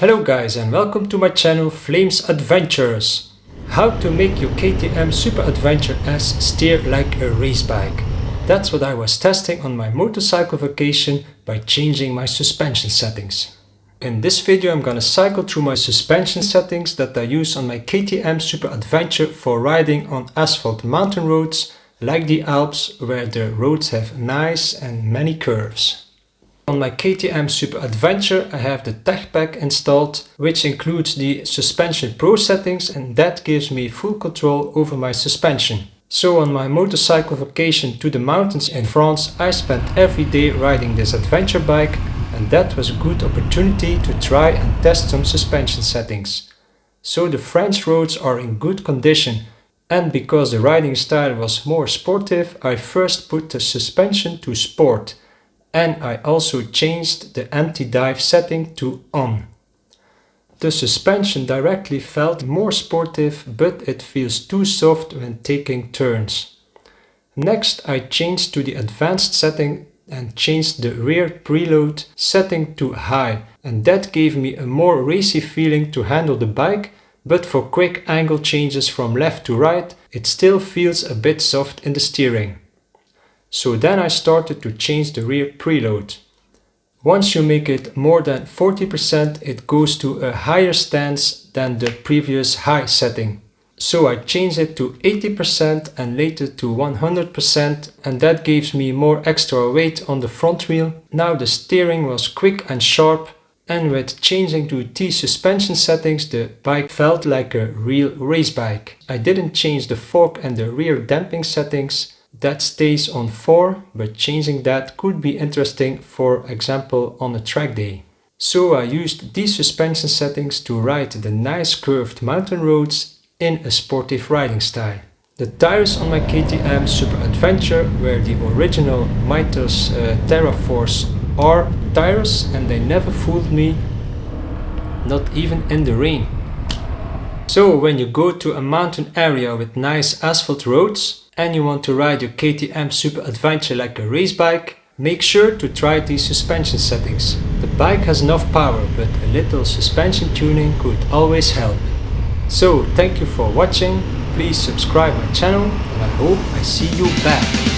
Hello guys and welcome to my channel Flames Adventures. How to make your KTM Super Adventure S steer like a race bike. That's what I was testing on my motorcycle vacation by changing my suspension settings. In this video I'm gonna cycle through my suspension settings that I use on my KTM Super Adventure for riding on asphalt mountain roads like the Alps, where the roads have nice and many curves. On my KTM Super Adventure I have the tech pack installed, which includes the Suspension Pro settings, and that gives me full control over my suspension. So on my motorcycle vacation to the mountains in France I spent every day riding this adventure bike, and that was a good opportunity to try and test some suspension settings. So the French roads are in good condition, and because the riding style was more sportive I first put the suspension to sport. And I also changed the anti-dive setting to on. The suspension directly felt more sportive, but it feels too soft when taking turns. Next I changed to the advanced setting and changed the rear preload setting to high, and that gave me a more racy feeling to handle the bike, but for quick angle changes from left to right it still feels a bit soft in the steering. So then I started to change the rear preload. Once you make it more than 40% it goes to a higher stance than the previous high setting. So I changed it to 80% and later to 100%, and that gives me more extra weight on the front wheel. Now the steering was quick and sharp, and with changing to these suspension settings the bike felt like a real race bike. I didn't change the fork and the rear damping settings. That stays on 4, but changing that could be interesting, for example on a track day. So I used these suspension settings to ride the nice curved mountain roads in a sportive riding style. The tires on my KTM Super Adventure were the original Mitas Terraforce R tires, and they never fooled me, not even in the rain. So when you go to a mountain area with nice asphalt roads and you want to ride your KTM Super Adventure like a race bike, make sure to try these suspension settings. The bike has enough power, but a little suspension tuning could always help. So thank you for watching, please subscribe my channel and I hope I see you back.